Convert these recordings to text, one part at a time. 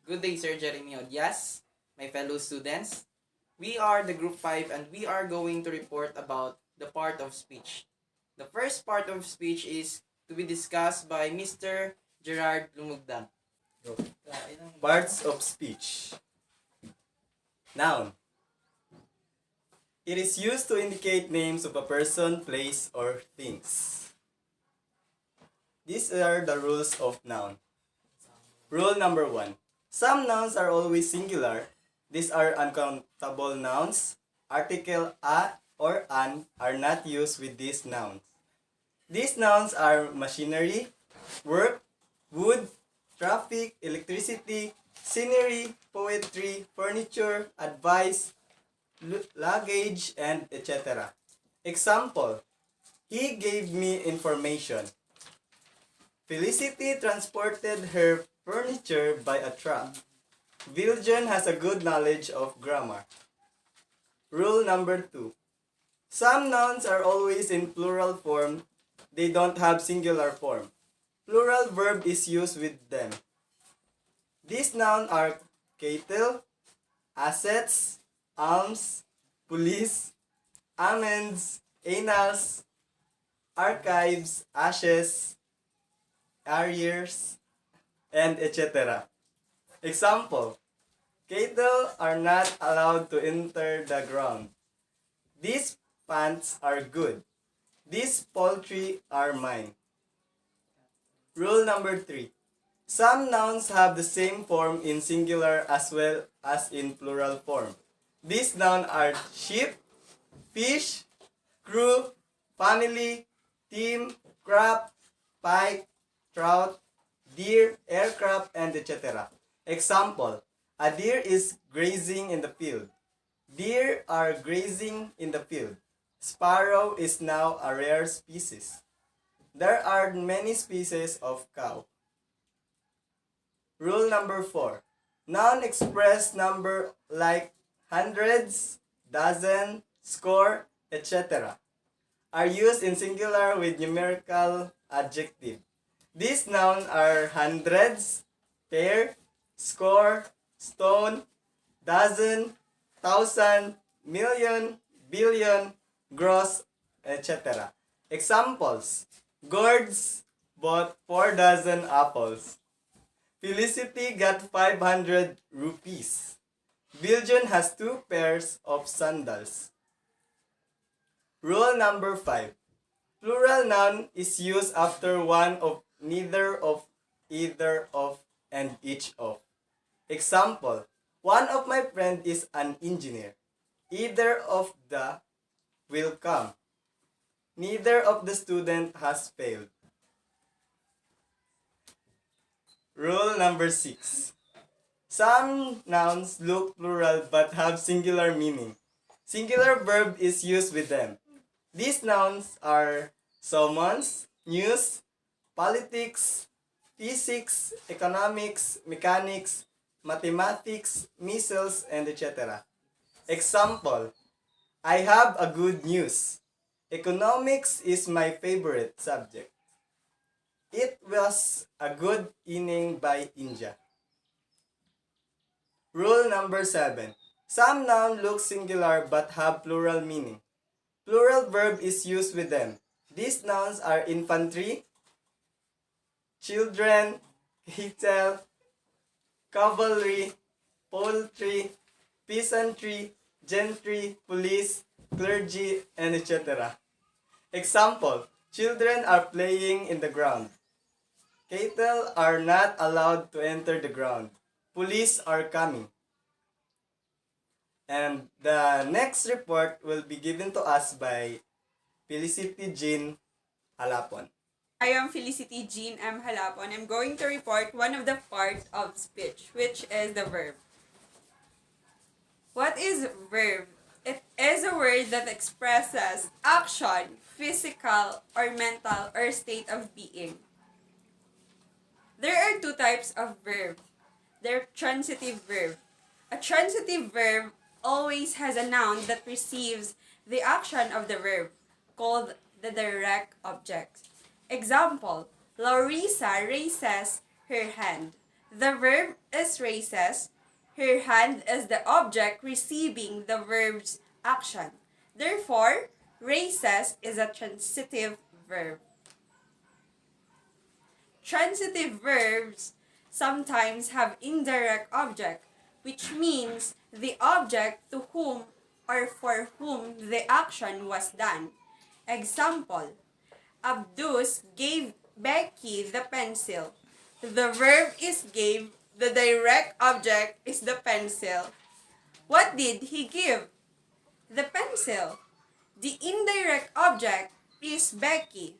Good day, Sir Jeremy Odias, my fellow students. We are the Group 5 and we are going to report about the part of speech. The first part of speech is to be discussed by Mr. Gerard Lumogdang. Go. Parts of speech. Noun. It is used to indicate names of a person, place, or things. These are the rules of noun. Rule number 1. Some nouns are always singular. These are uncountable nouns. Article a or an are not used with these nouns. These nouns are machinery, work, wood, traffic, electricity, scenery, poetry, furniture, advice, luggage, and etc. Example, he gave me information. Felicity transported her furniture by a truck. Viljun has a good knowledge of grammar. Rule number 2. Some nouns are always in plural form. They don't have singular form. Plural verb is used with them. These nouns are cattle, assets, alms, police, amends, annals, archives, ashes, arrears, and etc. Example, cattle are not allowed to enter the ground. These pants are good. These poultry are mine. Rule number 3. Some nouns have the same form in singular as well as in plural form. These nouns are sheep, fish, crew, family, team, crop, pike, trout, deer, aircraft, and etc. Example, a deer is grazing in the field. Deer are grazing in the field. Sparrow is now a rare species. There are many species of cow. Rule number 4. Noun express number like hundreds, dozen, score, etc. are used in singular with numerical adjective. These nouns are hundreds, pair, score, stone, dozen, thousand, million, billion, gross, etc. Examples, Gourds bought 4 dozen apples. Felicity got 500 rupees. Viljun has 2 pairs of sandals. Rule number 5. Plural noun is used after one of, neither of, either of, and each of. Example, one of my friend is an engineer. Either of the will come. Neither of the student has failed. Rule number 6. Some nouns look plural but have singular meaning. Singular verb is used with them. These nouns are summons, news, politics, physics, economics, mechanics, mathematics, missiles, and etc. Example, I have a good news. Economics is my favorite subject. It was a good inning by India. Rule number 7. Some nouns look singular but have plural meaning. Plural verb is used with them. These nouns are infantry, children, cattle, cavalry, poultry, peasantry, gentry, police, clergy, and etc. Example, children are playing in the ground. Cattle are not allowed to enter the ground. Police are coming. And the next report will be given to us by Felicity Jean Jalapon. I am Felicity Jean M. Jalapon. I'm going to report one of the parts of speech, which is the verb. What is verb? It is a word that expresses action, physical, or mental, or state of being. There are 2 types of verb. They're transitive verb. A transitive verb always has a noun that receives the action of the verb, called the direct object. Example, Larissa raises her hand. The verb is raises. Her hand is the object receiving the verb's action. Therefore, raises is a transitive verb. Transitive verbs sometimes have indirect object, which means the object to whom or for whom the action was done. Example, Abdus gave Becky the pencil. The verb is gave, the direct object is the pencil. What did he give? The pencil. The indirect object is Becky.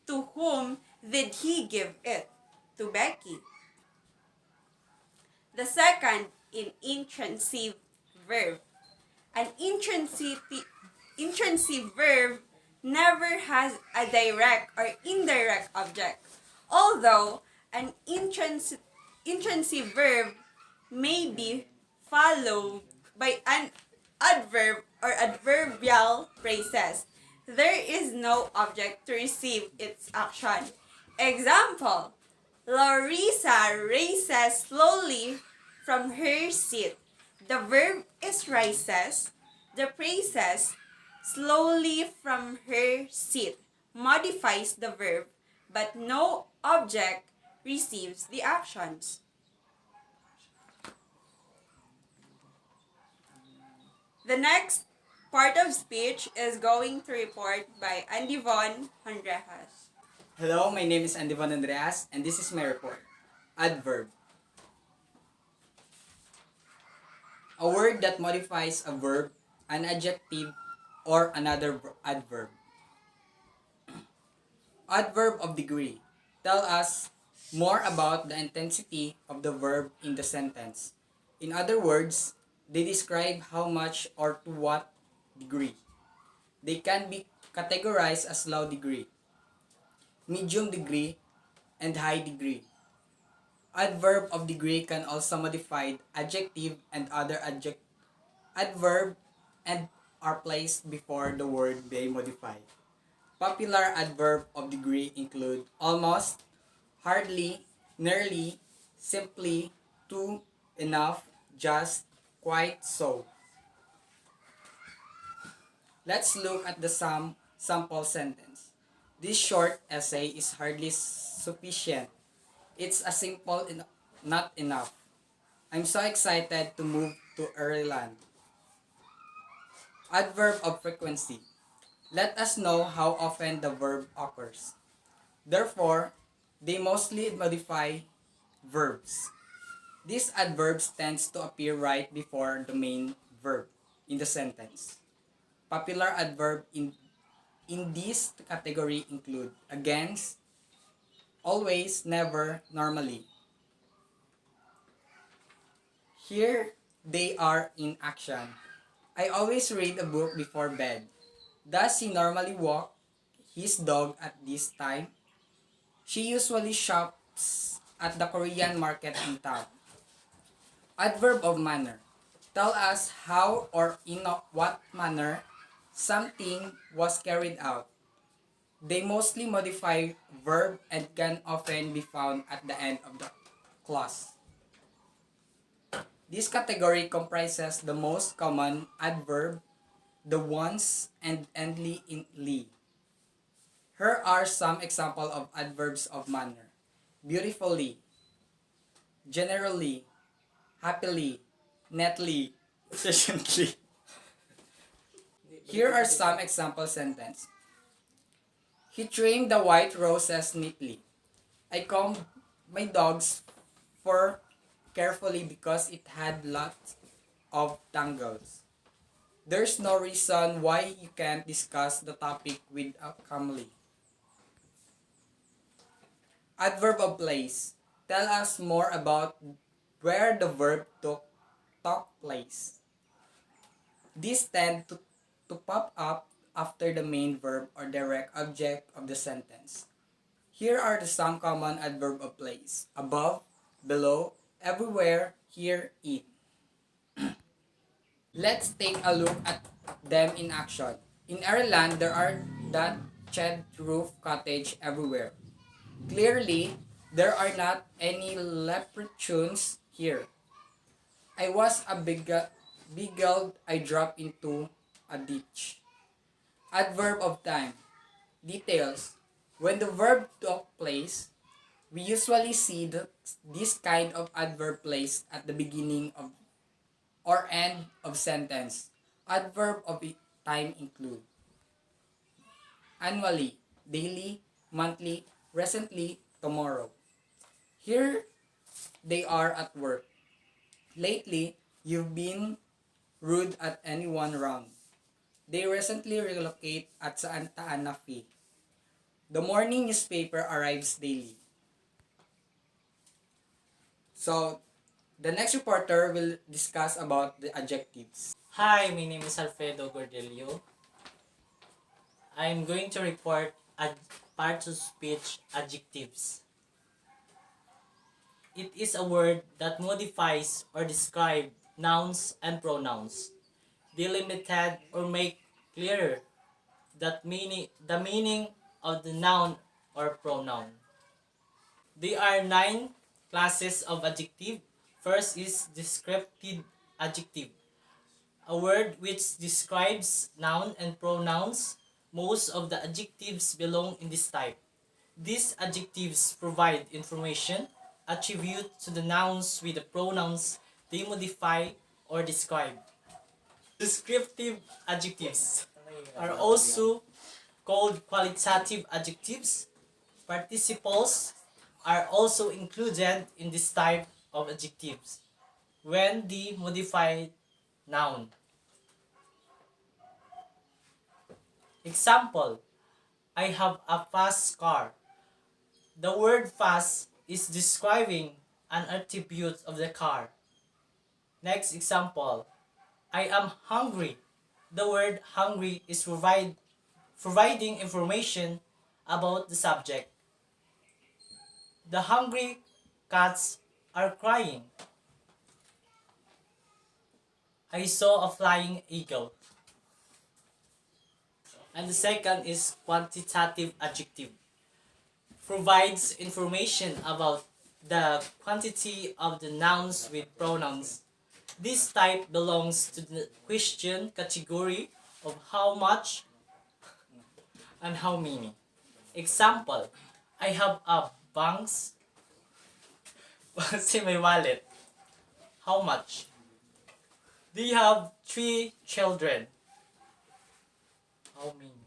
To whom did he give it? To Becky. The second in intransitive verb. An intransitive verb never has a direct or indirect object, although an intransitive verb may be followed by an adverb or adverbial phrases. There is no object to receive its action. Example, Larissa raises slowly from her seat. The verb is rises. The phrases slowly from her seat modifies the verb, but no object receives the actions. The next part of speech is going to report by Vonn, Honrejas. Hello, my name is Vonn Honrejas, and this is my report. Adverb. A word that modifies a verb, an adjective, or another adverb. Adverb of degree. Tell us more about the intensity of the verb in the sentence. In other words, they describe how much or to what degree. They can be categorized as low degree, medium degree, and high degree. Adverb of degree can also modify adjective and other adverb and are placed before the word they modify. Popular adverb of degree include almost, hardly, nearly, simply, too, enough, just, quite so. Let's look at the sample sentence. This short essay is hardly sufficient. It's a simple not enough. I'm so excited to move to Ireland. Adverb of frequency. Let us know how often the verb occurs. Therefore, they mostly modify verbs. These adverbs tends to appear right before the main verb in the sentence. Popular adverb in this category include against, always, never, normally. Here they are in action. I always read a book before bed. Does he normally walk his dog at this time? She usually shops at the Korean market in town. Adverb of manner. Tell us how or in what manner something was carried out. They mostly modify verb and can often be found at the end of the clause. This category comprises the most common adverb, the ones and endly in ly. Here are some examples of adverbs of manner. Beautifully, generally, happily, neatly, efficiently. Here are some example sentences. He trimmed the white roses neatly. I combed my dog's fur carefully because it had lots of tangles. There's no reason why you can't discuss the topic with calmly. Adverb of place. Tell us more about where the verb took place. These tend to pop up after the main verb or direct object of the sentence. Here are some common adverb of place. Above, below, everywhere, here, in. Let's take a look at them in action. In Ireland, there are thatched roof cottage everywhere. Clearly, There are not any leprechauns here. I was a beguiled I dropped into a ditch. Adverb of time. Details. When the verb took place, we usually see this kind of adverb placed at the beginning of or end of sentence. Adverb of time include annually, daily, monthly, recently, tomorrow. Here they are at work. Lately, you've been rude at anyone around. They recently relocate at Santa Ana Fee. The morning newspaper arrives daily. So, the next reporter will discuss about the adjectives. Hi, my name is Alfredo Gordello. I'm going to report parts of speech adjectives. It is a word that modifies or describes nouns and pronouns, delimited or make clearer the meaning of the noun or pronoun. There are 9 classes of adjective. First is descriptive adjective, a word which describes noun and pronouns. Most of the adjectives belong in this type. These adjectives provide information, attribute to the nouns with the pronouns they modify or describe. Descriptive adjectives are also called qualitative adjectives. Participles are also included in this type of adjectives when they modify noun. Example, I have a fast car. The word fast is describing an attribute of the car. Next example, I am hungry. The word hungry is providing information about the subject. The hungry cats are crying. I saw a flying eagle. And the second is quantitative adjective. Provides information about the quantity of the nouns with pronouns. This type belongs to the question category of how much and how many. Example, I have a banks in my wallet. How much? They have 3 children. How many?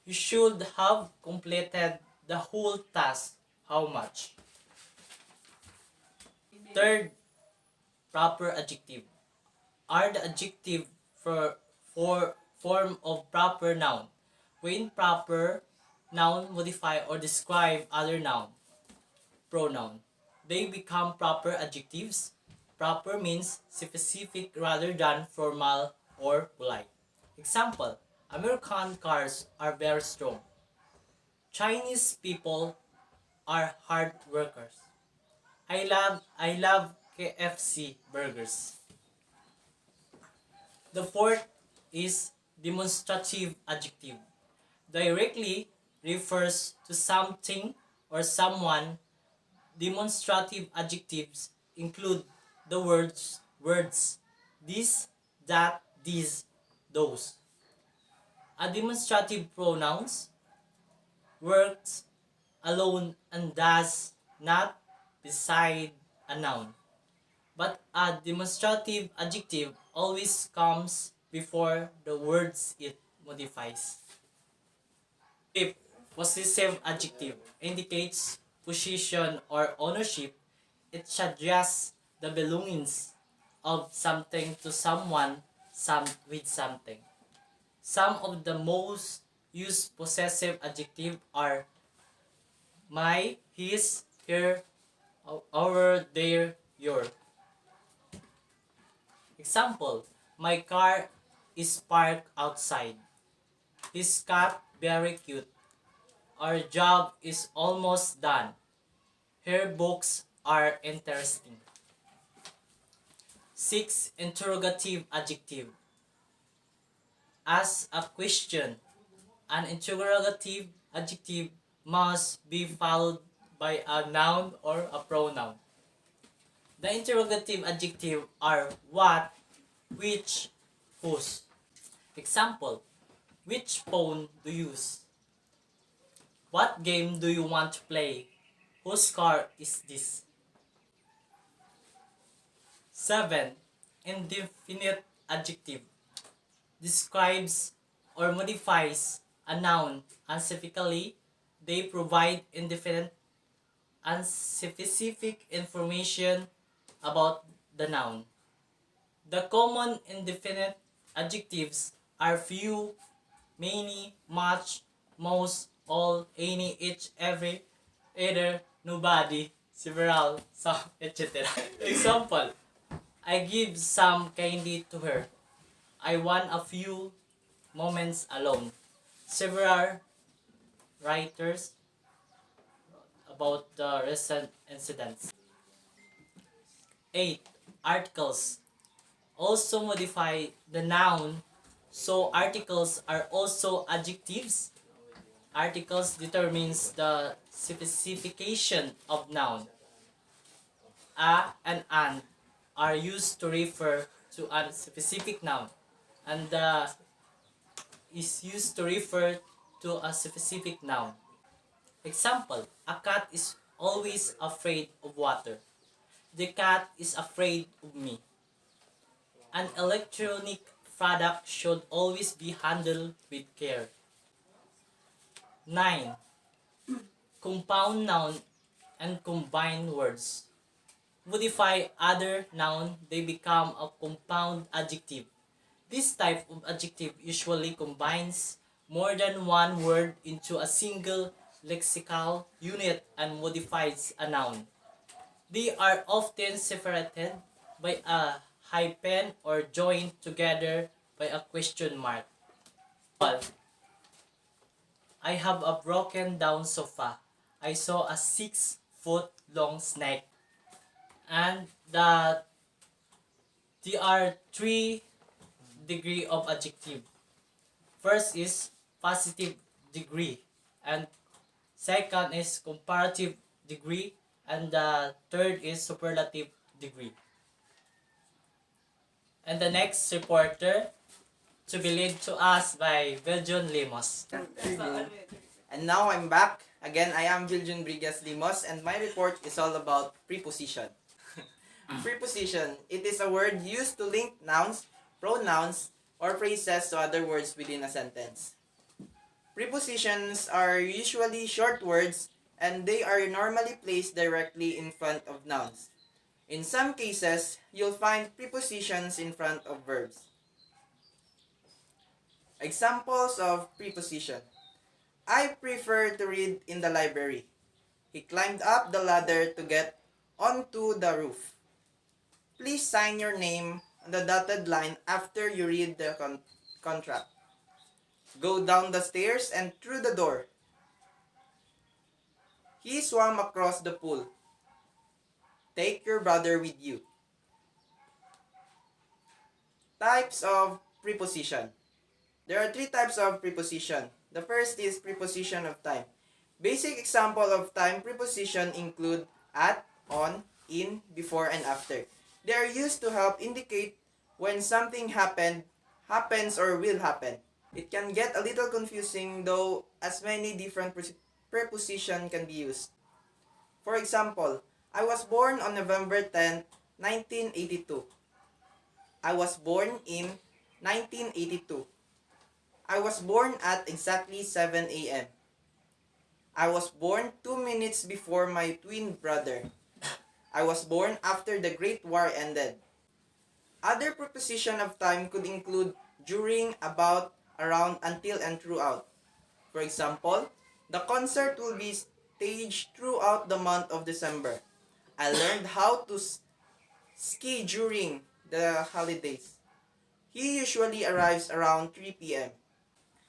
You should have completed the whole task. How much? Third, proper adjective are the adjective for form of proper noun. When proper noun modify or describe other noun, pronoun, they become proper adjectives. Proper means specific rather than formal or polite. Example, American cars are very strong. Chinese people are hard workers. I love KFC burgers. The fourth is demonstrative adjective. Directly refers to something or someone. Demonstrative adjectives include the words this, that, these, those. A demonstrative pronouns works alone and does not beside a noun. But a demonstrative adjective always comes before the words it modifies. If possessive adjective indicates position or ownership, it suggests the belongings of something to someone, with something. Some of the most used possessive adjectives are my, his, her, our, their, your. Example, my car is parked outside. His cat very cute. Our job is almost done. Her books are interesting. 6. Interrogative adjective. Ask a question. An interrogative adjective must be followed by a noun or a pronoun. The interrogative adjective are what, which, whose. Example, which phone do you use? What game do you want to play? Whose car is this? 7. Indefinite adjective describes or modifies a noun unspecifically. They provide indefinite, unspecific information about the noun. The common indefinite adjectives are few, many, much, most, all, any, each, every, either, nobody, several, some, etc. Example, I give some candy to her. I want a few moments alone. Several writers about the recent incidents. 8. Articles also modify the noun, so articles are also adjectives. Articles determines the specification of noun. A and an are used to refer to a specific noun, and the is used to refer to a specific noun. Example, a cat is always afraid of water. The cat is afraid of me. An electronic product should always be handled with care. 9. Compound noun and combined words. Modify other noun, they become a compound adjective. This type of adjective usually combines more than one word into a single lexical unit and modifies a noun. They are often separated by a hyphen or joined together by a question mark. I have a broken down sofa. I saw a 6-foot long snake. And that there are 3 degree of adjective. First is positive degree, and second is comparative degree, and the third is superlative degree. And the next reporter to be led to us by Viljun Limos. And now I'm back. Again, I am Viljun Limos, and my report is all about preposition. Preposition, it is a word used to link nouns, pronouns, or phrases to other words within a sentence. Prepositions are usually short words, and they are normally placed directly in front of nouns. In some cases, you'll find prepositions in front of verbs. Examples of preposition. I prefer to read in the library. He climbed up the ladder to get onto the roof. Please sign your name on the dotted line after you read the contract. Go down the stairs and through the door. He swam across the pool. Take your brother with you. Types of preposition. There are 3 types of preposition. The first is preposition of time. Basic example of time preposition include at, on, in, before, and after. They are used to help indicate when something happens, or will happen. It can get a little confusing though, as many different preposition can be used. For example, I was born on November 10, 1982. I was born in 1982. I was born at exactly 7 a.m. I was born 2 minutes before my twin brother. I was born after the Great War ended. Other preposition of time could include during, about, around, until, and throughout. For example, the concert will be staged throughout the month of December. I learned how to ski during the holidays. He usually arrives around 3 p.m.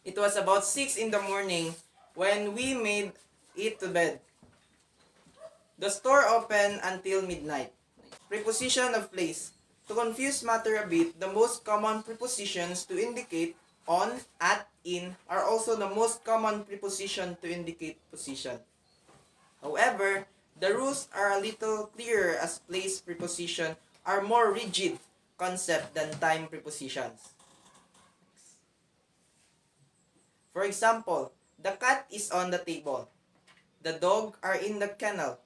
It was about 6 in the morning when we made it to bed. The store opened until midnight. Preposition of place. To confuse matter a bit, the most common prepositions to indicate on, at, in are also the most common preposition to indicate position. However, the rules are a little clearer as place preposition are more rigid concept than time prepositions. For example, the cat is on the table. The dog are in the kennel.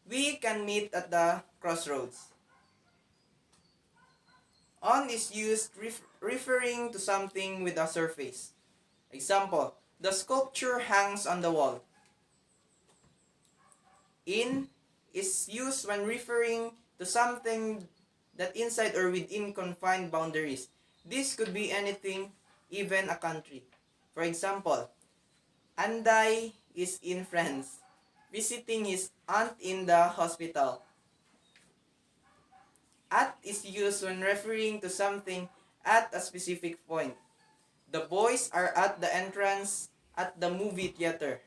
We can meet at the crossroads. On is used referring to something with a surface. Example, the sculpture hangs on the wall. In is used when referring to something that inside or within confined boundaries. This could be anything, even a country. For example, Anday is in France, visiting his aunt in the hospital. At is used when referring to something at a specific point. The boys are at the entrance at the movie theater.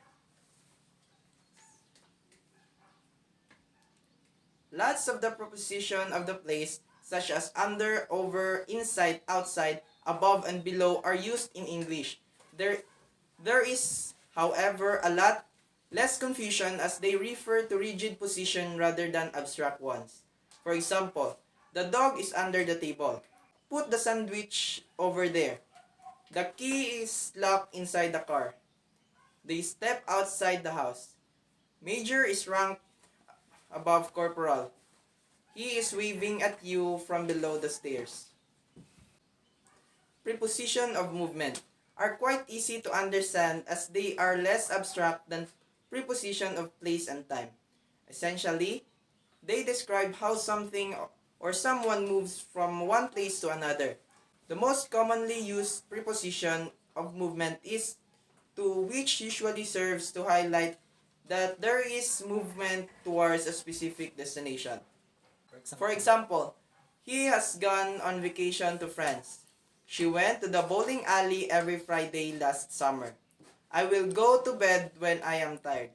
Lots of the preposition of the place, such as under, over, inside, outside, above, and below, are used in English. There is, however, a lot less confusion as they refer to rigid position rather than abstract ones. For example, the dog is under the table. Put the sandwich over there. The key is locked inside the car. They step outside the house. Major is ranked above corporal. He is waving at you from below the stairs. Preposition of movement are quite easy to understand as they are less abstract than preposition of place and time. Essentially, they describe how something or someone moves from one place to another. The most commonly used preposition of movement is to, which usually serves to highlight that there is movement towards a specific destination. For example, he has gone on vacation to France. She went to the bowling alley every Friday last summer. I will go to bed when I am tired.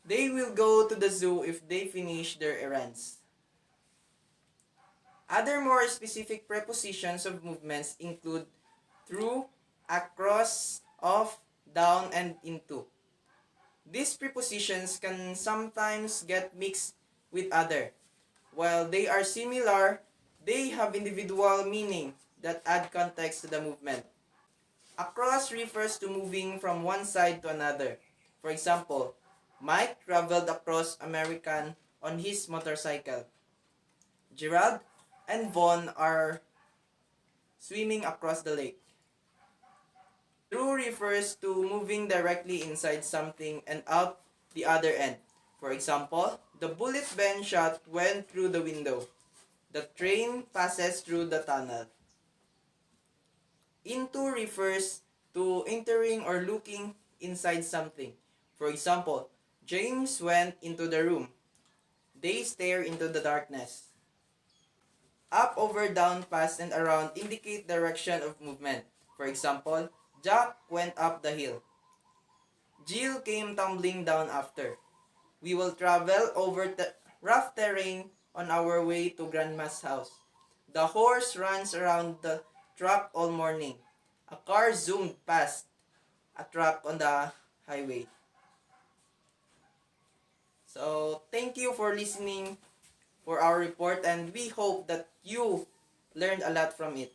They will go to the zoo if they finish their errands. Other more specific prepositions of movements include through, across, off, down, and into. These prepositions can sometimes get mixed with other. While they are similar, they have individual meaning that add context to the movement. Across refers to moving from one side to another. For example, Mike traveled across America on his motorcycle. Gerard and Vonn are swimming across the lake. Through refers to moving directly inside something and out the other end. For example, the bullet Ben shot went through the window. The train passes through the tunnel. Into refers to entering or looking inside something. For example, James went into the room. They stare into the darkness. Up, over, down, past, and around indicate direction of movement. For example, Jack went up the hill. Jill came tumbling down after. We will travel over rough terrain on our way to Grandma's house. The horse runs around the track all morning. A car zoomed past a truck on the highway. So, thank you for listening for our report and we hope that you learned a lot from it.